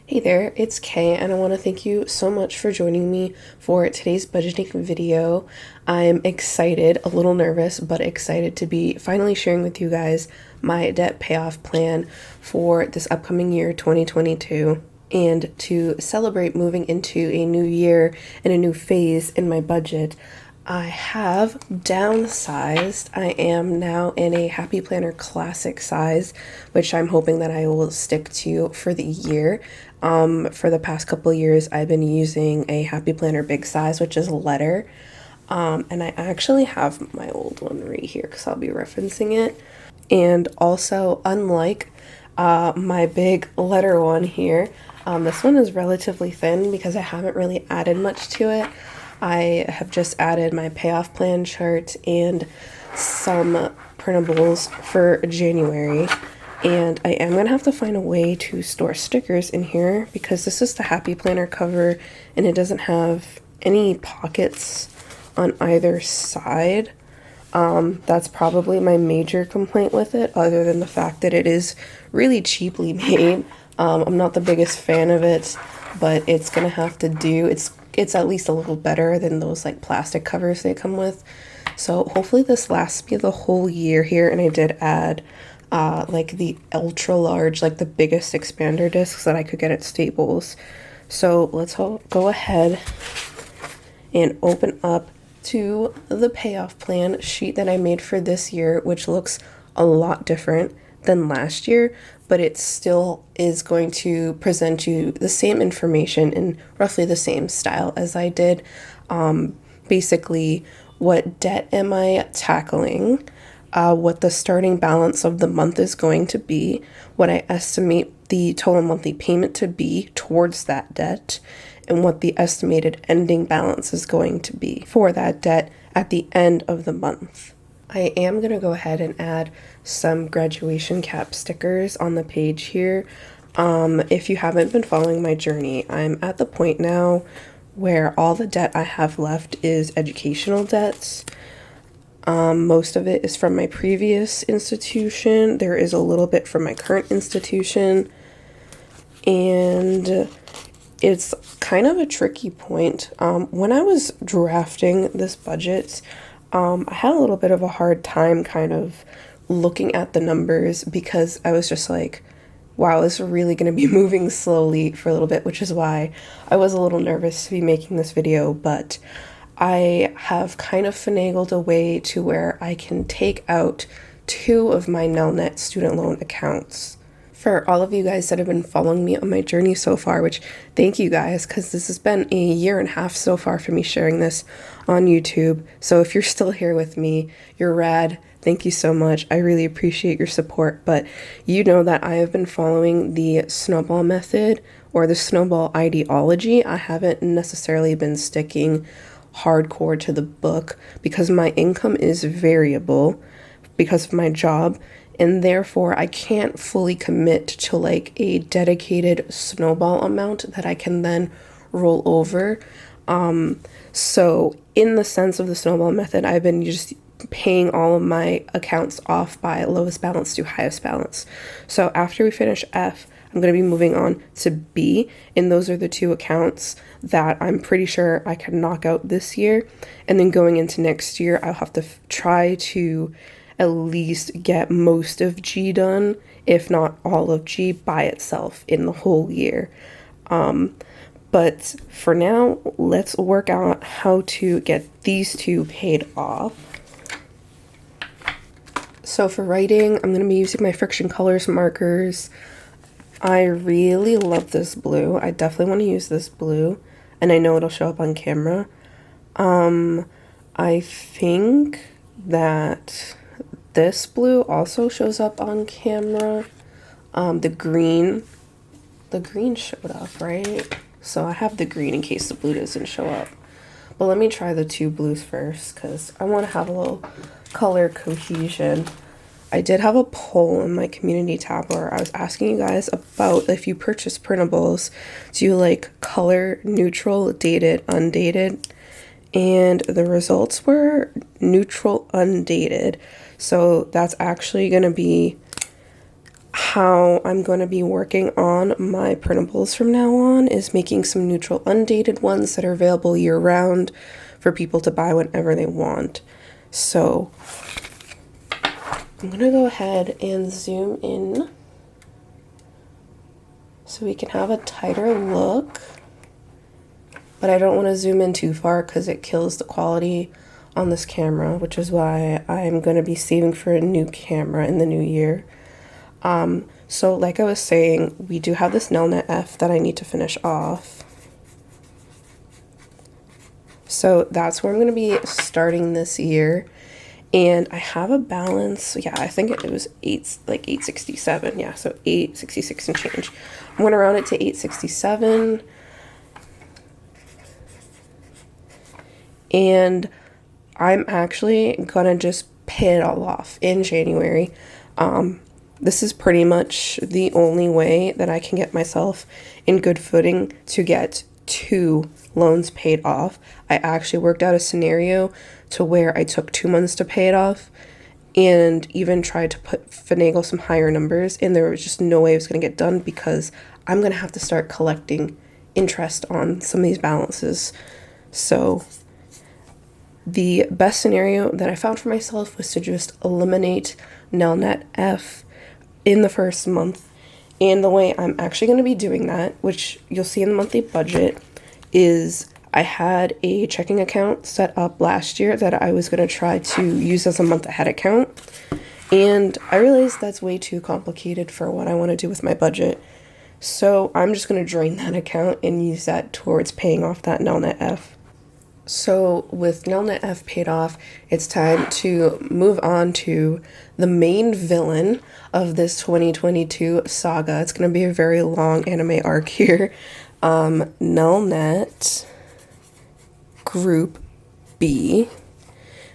Hey there, it's Kay, and I want to thank you so much for joining me for today's budgeting video. I'm excited, a little nervous, but excited to be finally sharing with you guys my debt payoff plan for this upcoming year, 2022. And to celebrate moving into a new year and a new phase in my budget, I have downsized. I am now in a Happy Planner Classic size, which I'm hoping that I will stick to for the year. For the past couple of years, I've been using a Happy Planner Big size, which is letter. And I actually have my old one right here because I'll be referencing it. And also, unlike my big letter one here, this one is relatively thin because I haven't really added much to it. I have just added my payoff plan chart and some printables for January. And I am going to have to find a way to store stickers in here because this is the Happy Planner cover and it doesn't have any pockets on either side. That's probably my major complaint with it, other than the fact that it is really cheaply made. I'm not the biggest fan of it, but it's going to have to do. It's at least a little better than those like plastic covers they come with. So hopefully this lasts me the whole year here. And I did add like the ultra large, like the biggest expander discs that I could get at Staples. So let's go ahead and open up to the payoff plan sheet that I made for this year, which looks a lot different than last year, but it still is going to present you the same information in roughly the same style as I did. Basically, what debt am I tackling? What the starting balance of the month is going to be, what I estimate the total monthly payment to be towards that debt, and what the estimated ending balance is going to be for that debt at the end of the month. I am going to go ahead and add some graduation cap stickers on the page here. If you haven't been following my journey, I'm at the point now where all the debt I have left is educational debts. Most of it is from my previous institution. There is a little bit from my current institution. And it's kind of a tricky point. When I was drafting this budget, I had a little bit of a hard time kind of looking at the numbers because I was just like, wow, this is really going to be moving slowly for a little bit, which is why I was a little nervous to be making this video, but I have kind of finagled a way to where I can take out 2 of my Nelnet student loan accounts. For all of you guys that have been following me on my journey so far, which thank you guys, because this has been a year and a half so far for me sharing this on YouTube. So if you're still here with me, you're rad. Thank you so much. I really appreciate your support. But you know that I have been following the snowball method or the snowball ideology. I haven't necessarily been sticking hardcore to the book because my income is variable because of my job, and therefore I can't fully commit to like a dedicated snowball amount that I can then roll over. So in the sense of the snowball method, I've been just paying all of my accounts off by lowest balance to highest balance. So after we finish F, I'm going to be moving on to B, and those are the 2 accounts that I'm pretty sure I can knock out this year. And then going into next year, I'll have to try to at least get most of G done, if not all of G by itself in the whole year. But for now, let's work out how to get these 2 paid off. So for writing, I'm going to be using my Friction Colors markers. I really love this blue. I definitely want to use this blue, and I know it'll show up on camera. I think that this blue also shows up on camera. The green showed up, right? So I have the green in case the blue doesn't show up. But let me try the 2 blues first because I want to have a little color cohesion. I did have a poll in my community tab where I was asking you guys about if you purchase printables, do you like color, neutral, dated, undated? And the results were neutral, undated. So that's actually going to be how I'm going to be working on my printables from now on is making some neutral undated ones that are available year round for people to buy whenever they want. So I'm going to go ahead and zoom in so we can have a tighter look, but I don't want to zoom in too far because it kills the quality on this camera, which is why I'm going to be saving for a new camera in the new year. So like I was saying, we do have this Nelnet F that I need to finish off. So that's where I'm going to be starting this year. And I have a balance. Yeah, I think it was 867. Yeah, so 866 and change. I'm going to round it to 867. And I'm actually going to just pay it all off in January. This is pretty much the only way that I can get myself in good footing to get 2 loans paid off. I actually worked out a scenario to where I took 2 months to pay it off and even tried to finagle some higher numbers, and there was just no way it was going to get done because I'm going to have to start collecting interest on some of these balances. So the best scenario that I found for myself was to just eliminate Nelnet F in the first month. And the way I'm actually going to be doing that, which you'll see in the monthly budget, is I had a checking account set up last year that I was going to try to use as a month ahead account. And I realized that's way too complicated for what I want to do with my budget. So I'm just going to drain that account and use that towards paying off that Nelnet F. So with Nelnet F paid off, it's time to move on to the main villain of this 2022 saga. It's going to be a very long anime arc here. Nelnet Group B,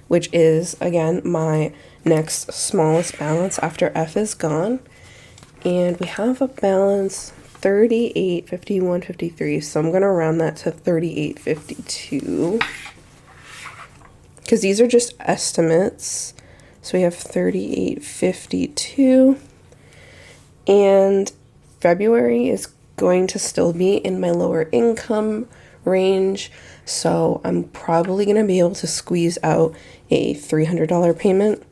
which is, again, my next smallest balance after F is gone. And we have a balance 38.51.53, so I'm gonna round that to 38.52 because these are just estimates. So we have 38.52, and February is going to still be in my lower income range, so I'm probably gonna be able to squeeze out a $300 payment.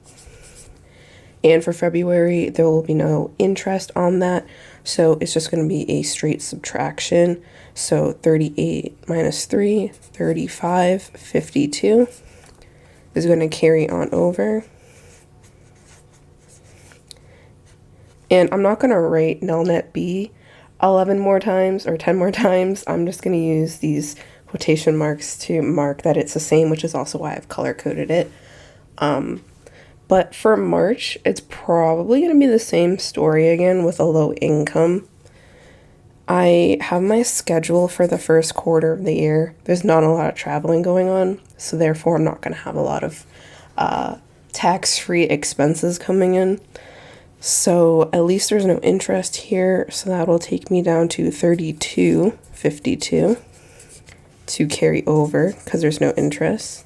And for February, there will be no interest on that. So it's just going to be a straight subtraction. So 38 minus 3, 35.52 is going to carry on over. And I'm not going to write Nelnet B 11 more times or 10 more times. I'm just going to use these quotation marks to mark that it's the same, which is also why I've color coded it. But for March, it's probably going to be the same story again with a low income. I have my schedule for the first quarter of the year. There's not a lot of traveling going on, so therefore I'm not going to have a lot of tax-free expenses coming in. So at least there's no interest here, so that will take me down to 32.52 to carry over because there's no interest.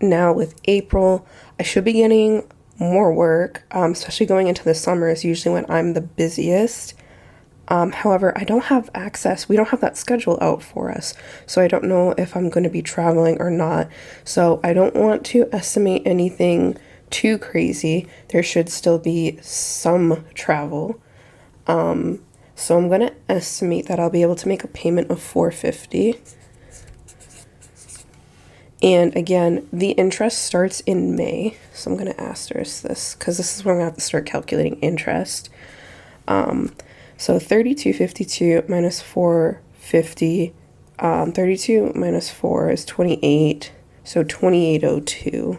Now with April, I should be getting more work, especially going into the summer is usually when I'm the busiest. However, I don't have access. We don't have that schedule out for us, so I don't know if I'm going to be traveling or not. So I don't want to estimate anything too crazy. There should still be some travel. So I'm going to estimate that I'll be able to make a payment of $450. And again, the interest starts in May, so I'm going to asterisk this because this is where I'm going to have to start calculating interest. So 32.52 minus 450, 32 minus 4 is 28, so 28.02.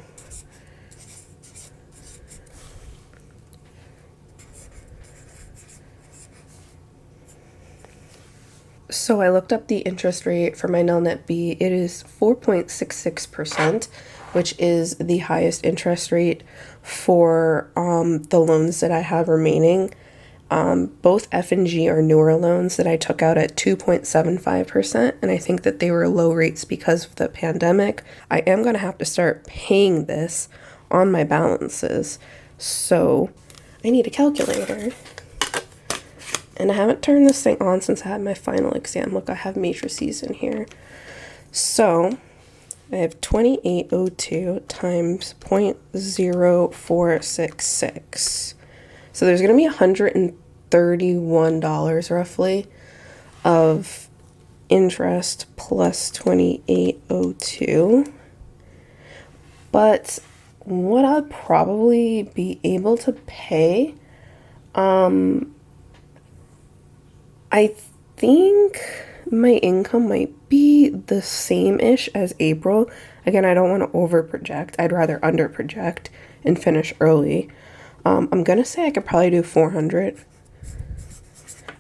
So I looked up the interest rate for my Nelnet B. It is 4.66%, which is the highest interest rate for the loans that I have remaining. Both F and G are newer loans that I took out at 2.75%, and I think that they were low rates because of the pandemic. I am going to have to start paying this on my balances. So I need a calculator. And I haven't turned this thing on since I had my final exam. Look, I have matrices in here. So I have 2802 times 0.0466. So there's going to be $131 roughly of interest plus 2802. But what I'll probably be able to pay, I think my income might be the same-ish as April. Again, I don't want to over-project. I'd rather under-project and finish early. I'm going to say I could probably do 400.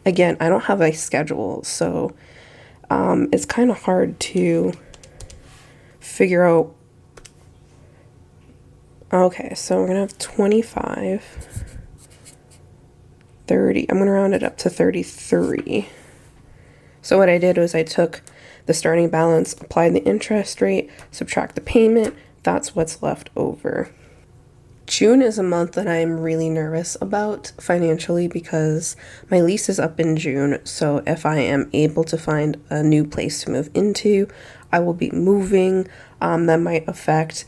Again, I don't have a schedule, so it's kind of hard to figure out. Okay, so we're going to have 25, 30. I'm going to round it up to 33. So what I did was I took the starting balance, applied the interest rate, subtract the payment. That's what's left over. June is a month that I'm really nervous about financially because my lease is up in June. So if I am able to find a new place to move into, I will be moving. That might affect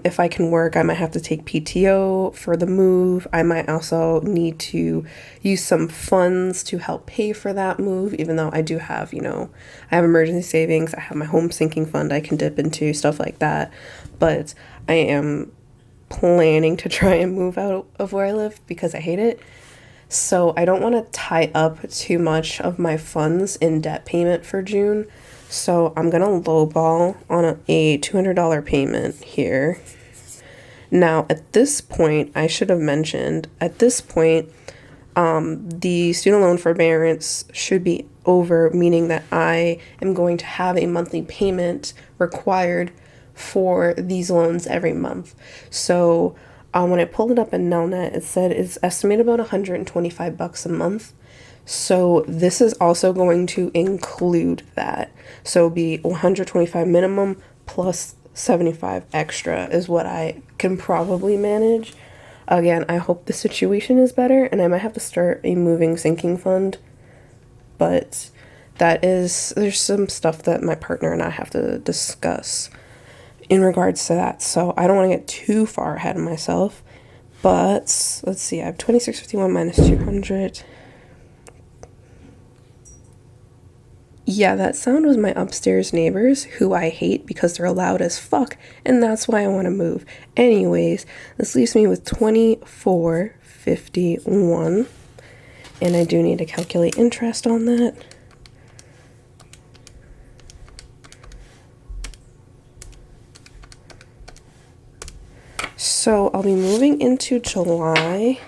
if I can work. I might have to take PTO for the move. I might also need to use some funds to help pay for that move, even though I do have, I have emergency savings. I have my home sinking fund I can dip into, stuff like that. But I am planning to try and move out of where I live because I hate it. So I don't want to tie up too much of my funds in debt payment for June. So I'm going to lowball on a $200 payment here. Now, at this point, I should have mentioned, at this point, the student loan forbearance should be over, meaning that I am going to have a monthly payment required for these loans every month. So when I pulled it up in Nelnet, it said it's estimated about $125 a month. So this is also going to include that. So it'll be 125 minimum plus 75 extra is what I can probably manage. Again, I hope the situation is better and I might have to start a moving sinking fund. But there's some stuff that my partner and I have to discuss in regards to that. So I don't want to get too far ahead of myself. But let's see, I have 2651 minus 200. Yeah, that sound was my upstairs neighbors, who I hate because they're loud as fuck, and that's why I want to move. Anyways, this leaves me with 2451, and I do need to calculate interest on that. So I'll be moving into July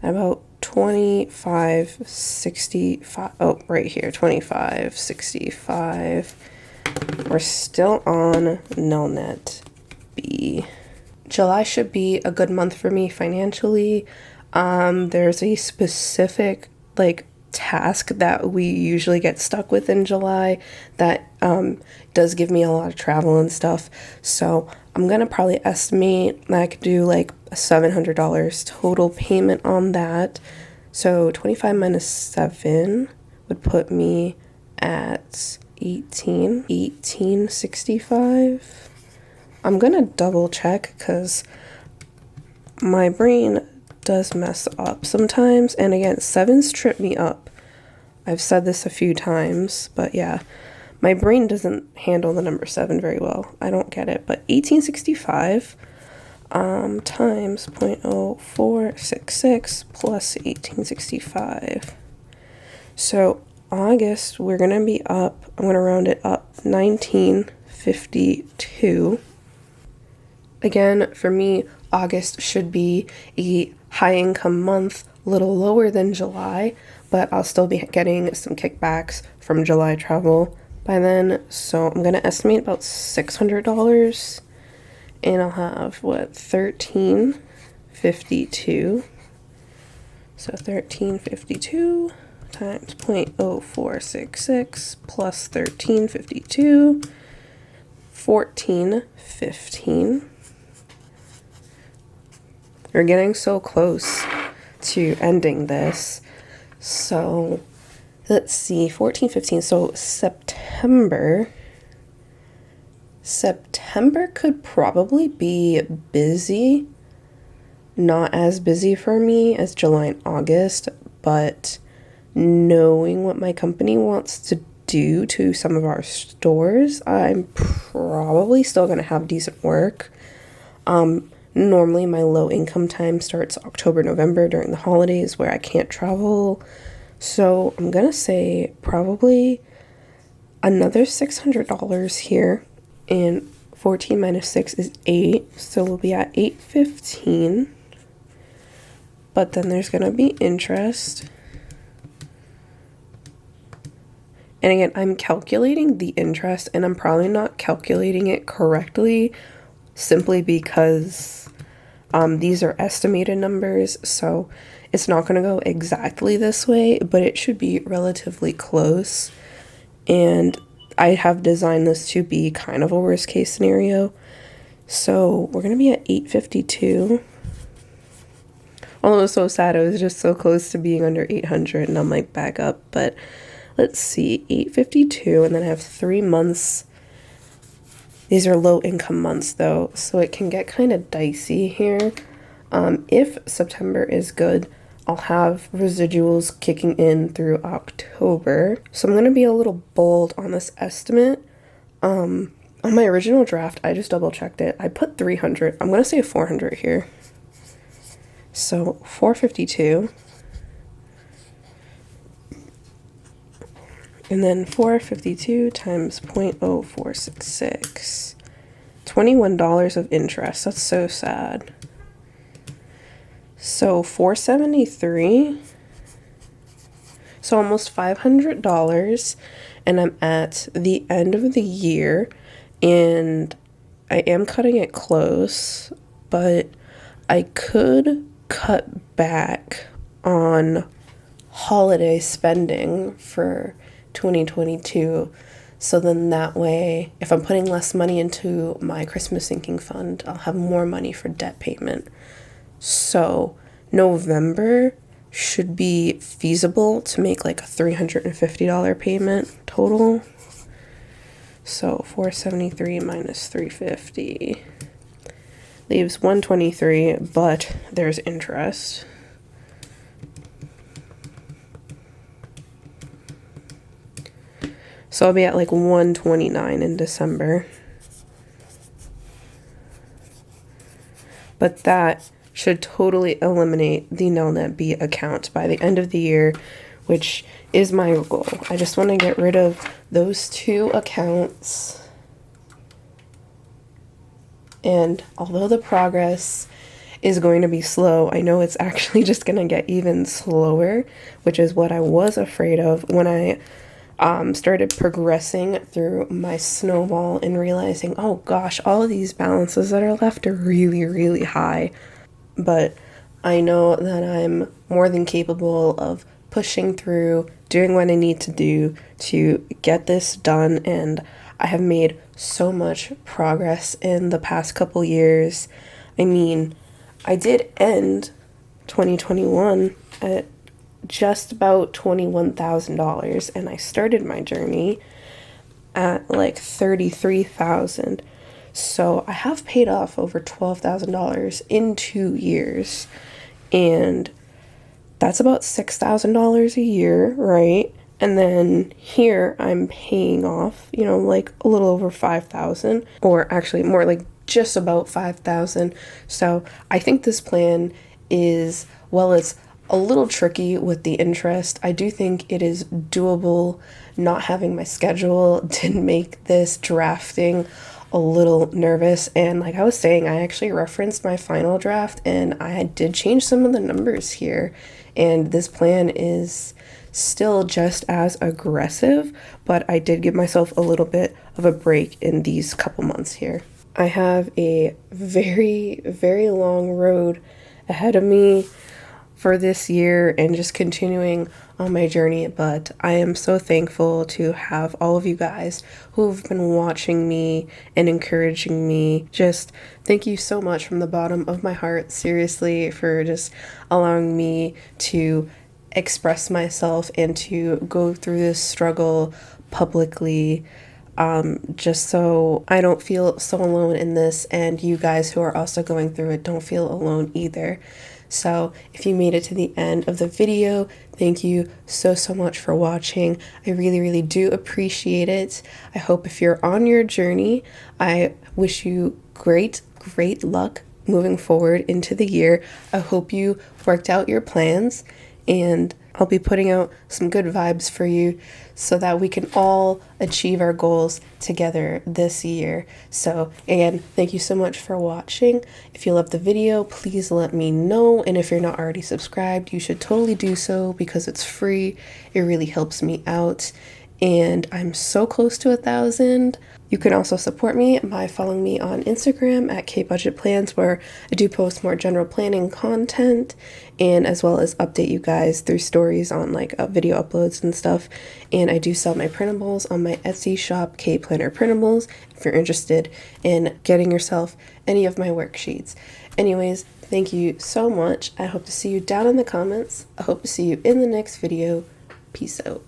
at about 2565. Oh, right here, 2565. We're still on Nelnet B. July should be a good month for me financially. There's a specific task that we usually get stuck with in July that does give me a lot of travel and stuff. So I'm gonna probably estimate that I could do $700 total payment on that. So 25 minus 7 would put me at 1865. I'm gonna double check because my brain does mess up sometimes, and again, 7s trip me up. I've said this a few times, but yeah, my brain doesn't handle the number 7 very well. I don't get it, but 1865 times 0.0466 plus 1865. So August, we're gonna be up, I'm gonna round it up, 1952. Again, for me, August should be a high income month, a little lower than July, but I'll still be getting some kickbacks from July travel by then. So I'm going to estimate about $600, and I'll have 1352. So 1352 times 0.0466 plus 1352, 1415. we're getting so close to ending this. So let's see, 14, 15, so September could probably be busy. Not as busy for me as July and August, but knowing what my company wants to do to some of our stores, I'm probably still going to have decent work. Normally my low income time starts October, November during the holidays where I can't travel. So I'm going to say probably another $600 here, and 14 minus 6 is 8, so we'll be at 815. But then there's going to be interest. And again, I'm calculating the interest, and I'm probably not calculating it correctly simply because these are estimated numbers, so it's not going to go exactly this way, but it should be relatively close. And I have designed this to be kind of a worst case scenario. So we're going to be at 852. Although it was so sad, I was just so close to being under 800, and I'm like back up. But let's see, 852, and then I have 3 months. These are low income months though, so it can get kind of dicey here. If September is good, I'll have residuals kicking in through October. So I'm going to be a little bold on this estimate. On my original draft, I just double checked it. I put 300. I'm going to say 400 here. So 452, and then 452 times 0.0466, $21 of interest. That's so sad. So 473, so almost $500, and I'm at the end of the year, and I am cutting it close, but I could cut back on holiday spending for 2022, so then that way if I'm putting less money into my Christmas sinking fund, I'll have more money for debt payment. So November should be feasible to make like a $350 payment total. So 473 minus 350 leaves 123, but there's interest. So I'll be at like 129 in December. But that should totally eliminate the Nelnet B account by the end of the year, which is my goal. I just want to get rid of those 2 accounts. And although the progress is going to be slow, I know it's actually just going to get even slower, which is what I was afraid of when I started progressing through my snowball and realizing, oh gosh, all of these balances that are left are really, really high. But I know that I'm more than capable of pushing through, doing what I need to do to get this done, and I have made so much progress in the past couple years. I mean, I did end 2021 at just about $21,000, and I started my journey at like $33,000. So I have paid off over $12,000 in 2 years, and that's about $6,000 a year, right? And then here I'm paying off, you know, like a little over 5,000, or actually more like just about 5,000. So I think this plan is, well, it's a little tricky with the interest. I do think it is doable. Not having my schedule did make this drafting a little nervous, and like I was saying, I actually referenced my final draft and I did change some of the numbers here, and this plan is still just as aggressive, but I did give myself a little bit of a break in these couple months here. I have a very, very long road ahead of me for this year and just continuing on my journey. But I am so thankful to have all of you guys who've been watching me and encouraging me. Just thank you so much from the bottom of my heart, seriously, for just allowing me to express myself and to go through this struggle publicly, just so I don't feel so alone in this, and you guys who are also going through it don't feel alone either. So if you made it to the end of the video, thank you so much for watching. I really do appreciate it. I hope if you're on your journey, I wish you great luck moving forward into the year. I hope you worked out your plans, and I'll be putting out some good vibes for you so that we can all achieve our goals together this year. So again, thank you so much for watching. If you loved the video, please let me know. And if you're not already subscribed, you should totally do so because it's free. It really helps me out. And I'm so close to 1,000. You can also support me by following me on Instagram at kbudgetplans, where I do post more general planning content, and as well as update you guys through stories on like video uploads and stuff. And I do sell my printables on my Etsy shop, K Planner Printables, if you're interested in getting yourself any of my worksheets. Anyways, thank you so much. I hope to see you down in the comments. I hope to see you in the next video. Peace out.